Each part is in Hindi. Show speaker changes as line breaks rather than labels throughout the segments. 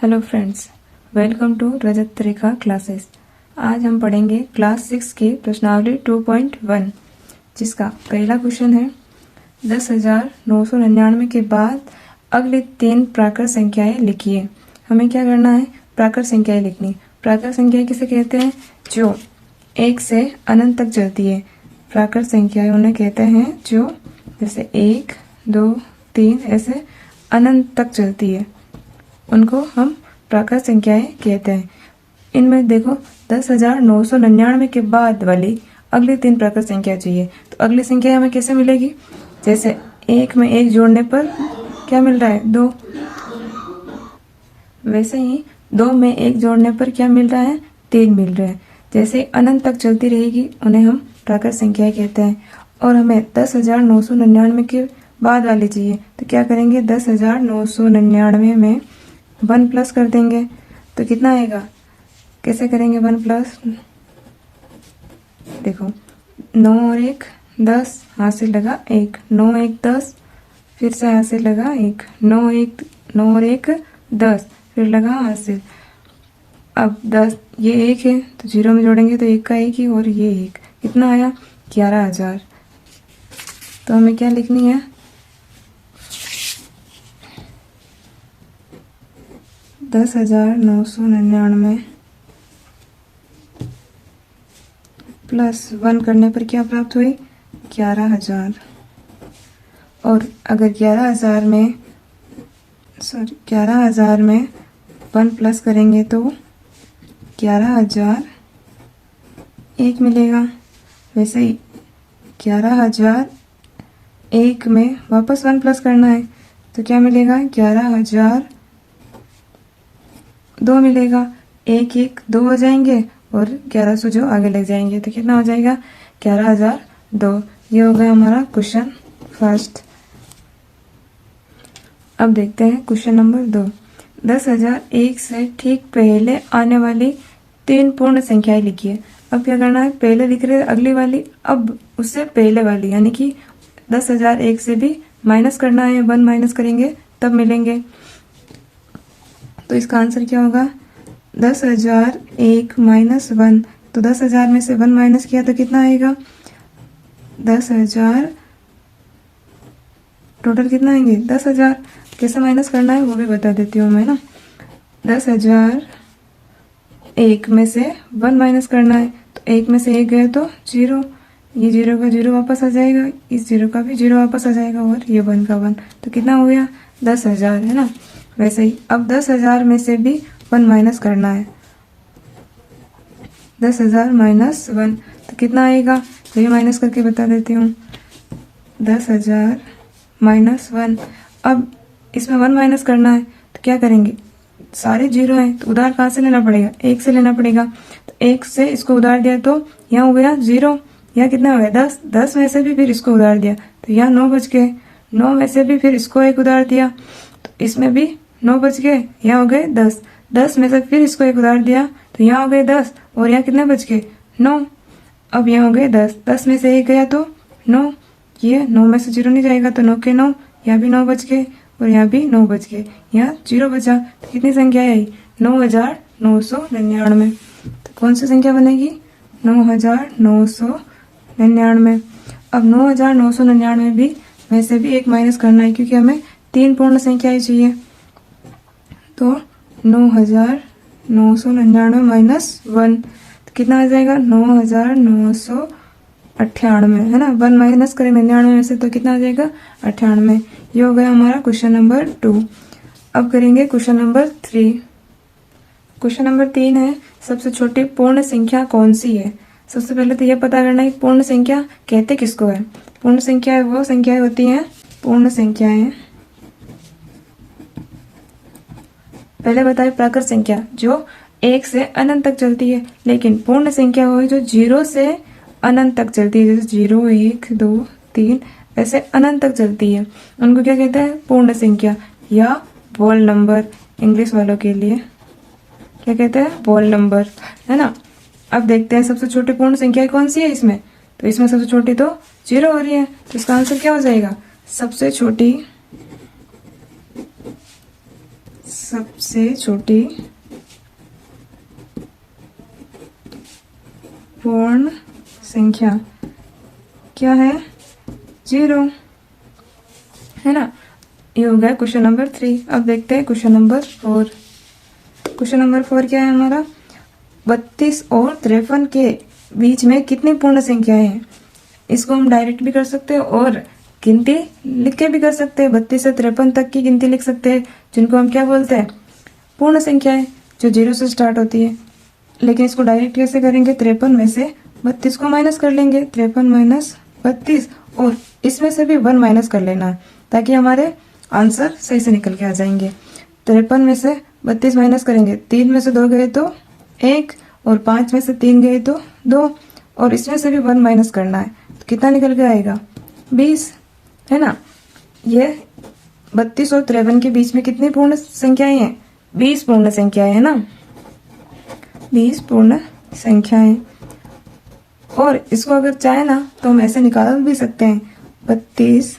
Hello friends, welcome to Rajat Rekha classes. आज हम पढ़ेंगे क्लास 6 की प्रश्नावली 2.1, जिसका पहला क्वेश्चन है 10,999 के बाद अगली 3 प्राकृत संख्याएं लिखिए। हमें क्या करना है? प्राकृत संख्याएं लिखनी। प्राकृत संख्याएं किसे कहते हैं? जो 1 से अनंत तक चलती है। प्राकृत संख्याएं उन्हें कहते हैं जो जैसे 1, 2, 3 ऐसे अनंत तक चलती है, उनको हम प्राकृत संख्याएं कहते हैं। इनमें देखो 10,999 के बाद वाली अगली 3 प्राकृत संख्या चाहिए। तो अगली संख्या हमें कैसे मिलेगी? जैसे 1 में 1 जोड़ने पर क्या मिल रहा है? 2। वैसे ही 2 में 1 जोड़ने पर क्या मिल रहा है? 3 मिल रहा है। जैसे अनंत तक चलती रहेगी उन्हें हम प्राकृत संख्याएं कहते हैं। और हमें 10,999 के बाद वाली चाहिए, तो क्या करेंगे? 10,999 में 1 प्लस कर देंगे तो कितना आएगा? कैसे करेंगे 1 प्लस? देखो 9 और 1 10, हाथ से लगा 1, 9 1 10, फिर से हाथ से लगा 1, 9 और 1 10, फिर लगा हाथ से। अब 10 ये 1 है तो 0 में जोड़ेंगे तो 1 का 1 ही, और ये 1 कितना आया? 11,000। तो हमें क्या लिखनी है? 10,999 प्लस 1 करने पर क्या प्राप्त हुई? 11,000। और अगर 11,000 में 1 प्लस करेंगे तो 11,001 मिलेगा। वैसे ही 11,001 में वापस 1 प्लस करना है तो क्या मिलेगा? 11,002 मिलेगा। 1 1 2 हो जाएंगे और 1100 जो आगे लग जाएंगे तो कितना हो जाएगा? 11,002। ये हो गया हमारा क्वेश्चन फर्स्ट। अब देखते हैं क्वेश्चन नंबर 2। 10,001 से ठीक पहले आने वाली 3 पूर्ण संख्याएं लिखिए। अब क्या करना है? पहले लिख रहे अगली वाली, अब उससे पहले वाली, यानी कि 10,001 से भी माइनस करना है। 1 माइनस करेंगे तब मिलेंगे। तो इसका आंसर क्या होगा? 10,001 माइनस 1। तो 10,000 में से 1 माइनस किया तो कितना आएगा? 10,000। टोटल कितना आएंगे? 10,000। कैसे माइनस करना है वो भी बता देती हूँ मैं ना। 10,001 में से 1 माइनस करना है, तो 1 में से 1 गया तो 0, ये 0 का 0 वापस आ जाएगा, इस 0 का भी 0 वापस आ जाएगा, और ये 1 का 1। तो कितना हो गया? 10,000, है ना। वैसे ही अब 10,000 में से भी 1 माइनस करना है। 10,000 माइनस 1 तो कितना आएगा? तो ये माइनस करके बता देती हूँ। 10,000 माइनस 1। अब इसमें 1 माइनस करना है तो क्या करेंगे? सारे 0 हैं तो उधार कहाँ से लेना पड़ेगा? 1 से लेना पड़ेगा। तो 1 से इसको उधार दिया तो यहाँ हो गया 0, यहाँ कितना हो गया? 10। 10 में से भी फिर इसको उधार दिया तो यहाँ 9 बच गए। 9 में से भी फिर इसको 1 उधार दिया तो इसमें भी 9 बच गए, यहाँ हो गए 10। 10 में से फिर इसको 1 उधार दिया तो यहाँ हो गए 10, और यहाँ कितने बच गए? 9। अब यहाँ हो गए 10। 10 में से 1 गया तो 9, ये 9 में से 0 नहीं जाएगा तो 9 के 9, यहाँ भी 9 बच गए और यहाँ भी 9 बच गए, यहाँ 0 बचा। तो कितनी संख्या आई? 9,999। तो कौन सी संख्या बनेगी? 9,999। अब 9,999 भी वैसे भी 1 माइनस करना है, क्योंकि हमें 3 पूर्ण संख्याएं चाहिए। तो 9,999 माइनस 1 तो कितना आ जाएगा? 9,998, है ना। 1 माइनस करें 99 में से तो कितना आ जाएगा? 98। ये हो गया हमारा क्वेश्चन नंबर 2। अब करेंगे क्वेश्चन नंबर 3। क्वेश्चन नंबर 3 है, सबसे छोटी पूर्ण संख्या कौन सी है? सबसे पहले तो यह पता करना है पूर्ण संख्या कहते किसको है। पूर्ण संख्या वो संख्याएं होती हैं, पूर्ण संख्याएं, पहले बताए प्राकृत संख्या जो 1 से अनंत तक चलती है, लेकिन पूर्ण संख्या वो है जो 0 से अनंत तक चलती है। जैसे 0 1 2 3 ऐसे अनंत तक चलती है, उनको क्या कहते हैं? पूर्ण संख्या या होल नंबर। इंग्लिश वालों के लिए क्या कहते हैं? होल नंबर, है ना। अब देखते हैं सबसे छोटी पूर्ण संख्या कौन सी है इसमें। तो इसमें सबसे छोटी तो 0 हो रही है, तो इसका आंसर क्या हो जाएगा? सबसे छोटी सबसे छोटी पूर्ण संख्या क्या है? 0, है ना। ये हो गया क्वेश्चन नंबर 3। अब देखते हैं क्वेश्चन नंबर 4। क्वेश्चन नंबर 4 क्या है हमारा? 32 और 53 के बीच में कितनी पूर्ण संख्याएं हैं? इसको हम डायरेक्ट भी कर सकते हैं और गिनती लिख के भी कर सकते हैं। 32 से 53 तक की गिनती लिख सकते हैं, जिनको हम क्या बोलते हैं? पूर्ण संख्याएं, जो 0 से स्टार्ट होती है। लेकिन इसको डायरेक्ट कैसे करेंगे? 53 में से 32 को माइनस कर लेंगे। 53 माइनस 32, और इसमें से भी 1 माइनस कर लेना है, ताकि हमारे आंसर सही से निकल के आ जाएंगे। 53 में से 32 माइनस करेंगे, 3 में से 2 गए तो 1, और 5 में से 3 गए तो 2, और इसमें से भी 1 माइनस करना है, तो कितना निकल के आएगा? 20, है ना। ये 32 और 53 के बीच में कितनी पूर्ण संख्याएं हैं? 20 पूर्ण संख्याएं, है ना। 20 पूर्ण संख्याएं। और इसको अगर चाहे ना तो हम ऐसे निकाल भी सकते हैं। 32,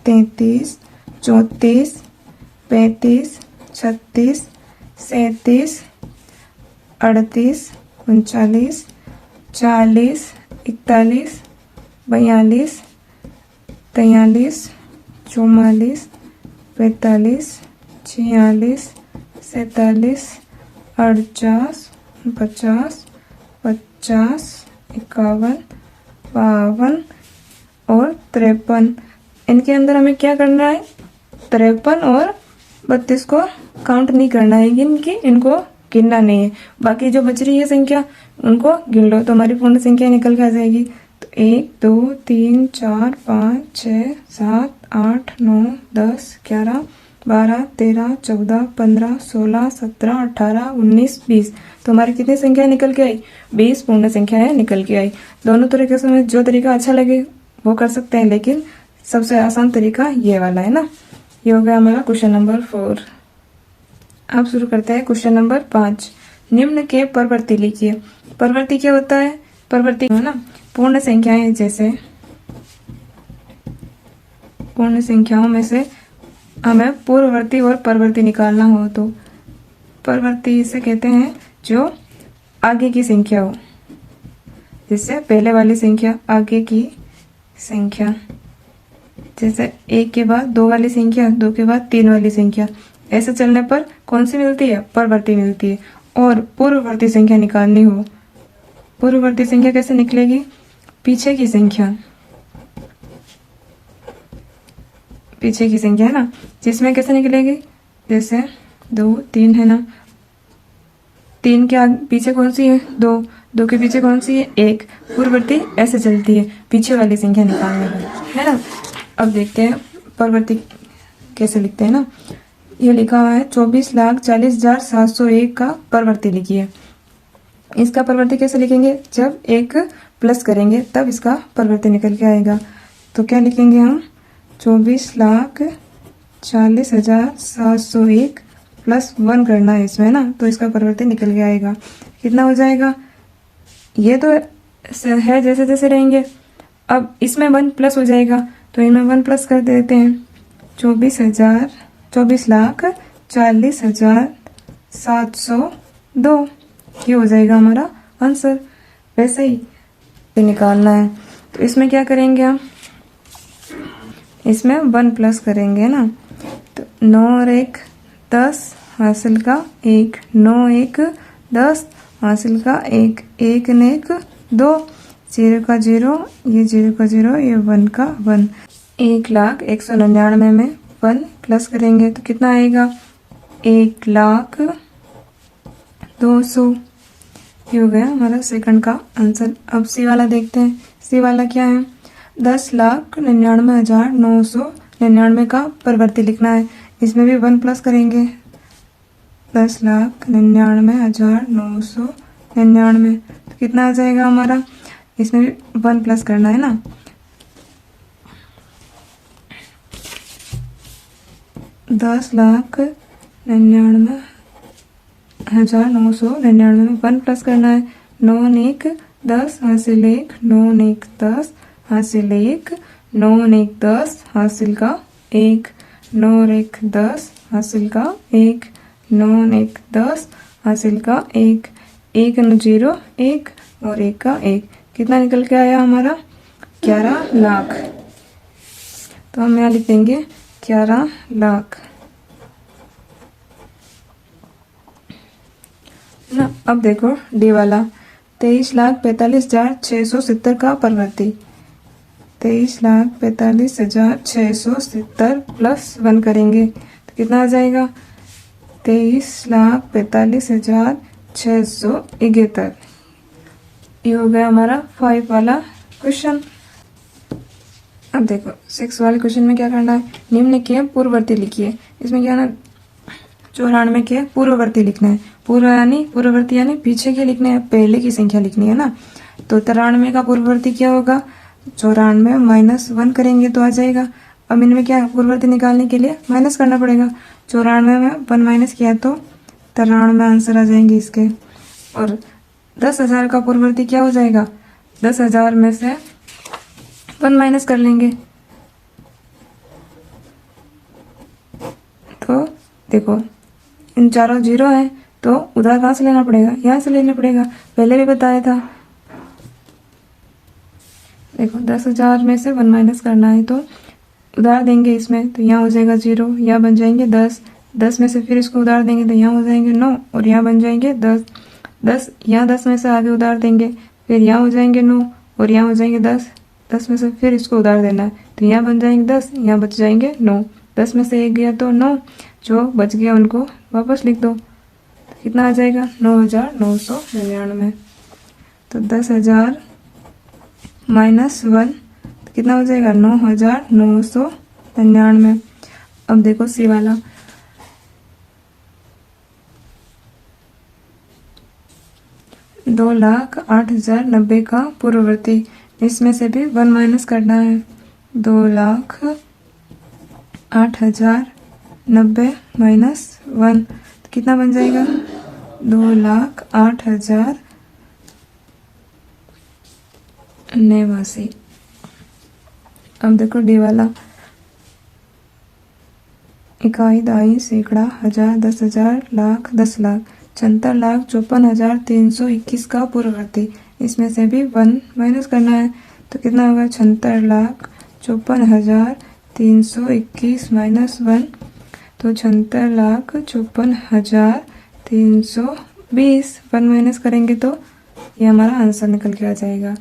33, 34, 35, 36, 37, 38, 39, 40, 41, 42, 43, 44, 45, 46, 47, 48, 50, 50, 51, 52 और 53। इनके अंदर हमें क्या करना है? 53 और 32 को काउंट नहीं करना है, इनको गिनना नहीं है। बाकी जो बच रही है संख्या उनको गिन लो, तो हमारी पूर्ण संख्या निकल के आ जाएगी। तो 1, 2, 3, 4, 5, 6, 7, 8, 9, 10, 11, 12, 13, 14, 15, 16, 17, 18, 19, 20। तो हमारी कितनी संख्या निकल के आई? 20 पूर्ण संख्याएं निकल के आई। दोनों तरीके से हमें जो तरीका अच्छा लगे वो कर सकते हैं, लेकिन सबसे आसान तरीका ये वाला है ना। ये हो गया हमारा क्वेश्चन नंबर 4। अब शुरू करते हैं क्वेश्चन नंबर 5। निम्न के परवर्ती लिखिए। परवर्ती क्या होता है? परवर्ती है ना पूर्ण संख्याएं, जैसे पूर्ण संख्याओं में से हमें पूर्ववर्ती और परवर्ती निकालना हो तो परवर्ती इसे कहते हैं जो आगे की संख्या हो। जैसे पहले वाली संख्या आगे की संख्या, जैसे 1 के बाद 2 वाली संख्या, 2 के बाद 3 वाली संख्या। ऐसे चलने पर कौन सी मिलती है? परवर्ती मिलती है। और पूर्ववर्ती संख्या निकालनी हो, पूर्ववर्ती संख्या कैसे निकलेगी? पीछे की संख्या, पीछे की संख्या है ना, जिसमें कैसे निकलेगी? जैसे 2, 3 है ना, 3 के आगे पीछे कौन सी है? 2, 2 के पीछे कौन सी है? 1। पूर्ववर्ती ऐसे चलती है, पीछे वाली संख्या निकालने में, है ना। अब देखते हैं परवर्ती कैसे लिखते हैं ना। ये लिखा हुआ है 24,40,701 का परवर्ती लिखिए। इसका परवर्ती कैसे लिखेंगे? जब एक प्लस करेंगे तब इसका परवर्ती निकल के आएगा। तो क्या लिखेंगे हम? 24,40,701 प्लस 1 करना है इसमें ना, तो इसका परवर्ती निकल के आएगा। कितना हो जाएगा? ये तो है जैसे जैसे रहेंगे। अब इसमें 1 प्लस हो जाएगा, तो इनमें 1 प्लस कर देते हैं। 24,40,702 ये हो जाएगा हमारा आंसर। वैसे ही निकालना है, तो इसमें क्या करेंगे हम? इसमें 1 प्लस करेंगे ना, तो 9 और 1 10 हासिल का 1, 9 1 10 हासिल का 1, 1 ने 1 2, 0 का 0, ये 0 का 0, ये 1 का 1। 1,199 में 1 प्लस करेंगे तो कितना आएगा? 1,02,000। ये हो गया हमारा सेकंड का आंसर। अब सी वाला देखते हैं। सी वाला क्या है? 10,99,999 का परवर्ती लिखना है। इसमें भी 1 प्लस करेंगे। 10,99,999 तो कितना आ जाएगा हमारा? इसमें भी 1 प्लस करना है ना। 10,99,999 में 1 प्लस करना है। 9 1 10 हासिल 1, 9 1 10 हासिल 1, 9 1 10 हासिल का 1, 9 1 10 हासिल का 1, 9 1 10 हासिल का 1, 1 0 1 और 1 का 1, कितना निकल के आया हमारा 11 लाख। तो हम यहाँ लिख देंगे 11 लाख ना। अब देखो डी वाला 23,45,670 का परवर्ती। 23,45,670 प्लस 1 करेंगे तो कितना आ जाएगा 23,45,671। ये हो गया हमारा 5 वाला क्वेश्चन। अब देखो 6 वाले क्वेश्चन में क्या करना है, निम्न के पूर्ववर्ती लिखिए। इसमें क्या ना 94 के पूर्ववर्ती लिखना है। पूर्ववर्ती यानी पीछे के लिखने हैं, पहले की संख्या लिखनी है ना। तो 93 का पूर्ववर्ती क्या होगा 94 माइनस 1 करेंगे तो आ जाएगा। अब इनमें क्या पूर्ववर्ती निकालने के लिए माइनस करना पड़ेगा। 94 में 1 माइनस किया तो 93 आंसर आ जाएंगे इसके। और 10,000 का पूर्ववर्ती क्या हो जाएगा, 10,000 में से 1 माइनस कर लेंगे। तो देखो इन चारों 0 है तो उधार कहाँ से लेना पड़ेगा, यहाँ से लेना पड़ेगा, पहले भी बताया था। देखो 10,000 में से 1 माइनस करना है तो उधार देंगे इसमें, तो यहाँ हो जाएगा 0, यहाँ बन जाएंगे 10, 10 में से फिर इसको उधार देंगे तो यहाँ हो जाएंगे 9 और यहाँ बन जाएंगे 10, 10 यहाँ 10 में से आगे उधार देंगे, फिर यहाँ हो जाएंगे 9 और यहाँ हो जाएंगे 10, 10 में से फिर इसको उधार देना है तो यहाँ बन जाएंगे 10, यहाँ बच जाएंगे 9, 10 में से 1 गया तो 9, जो बच गया उनको वापस लिख दो। तो कितना आ जाएगा 9,999। तो 10,000 माइनस 1 तो कितना हो जाएगा 9,999। अब देखो सी वाला 2,08,090 का पूर्ववर्ती। इसमें से भी 1 माइनस करना है। 2,08,090 माइनस 1 तो कितना बन जाएगा 2,08,089। अब देखो डी वाला इकाई, दहाई, सैकड़ा, हजार, 10,000, लाख, 10 लाख, 76,54,321 का पूर्ववर्ती। इसमें से भी 1 माइनस करना है तो कितना होगा 76,54,321 माइनस 1 तो 76,54,320। 1 माइनस करेंगे तो ये हमारा आंसर निकल के आ जाएगा।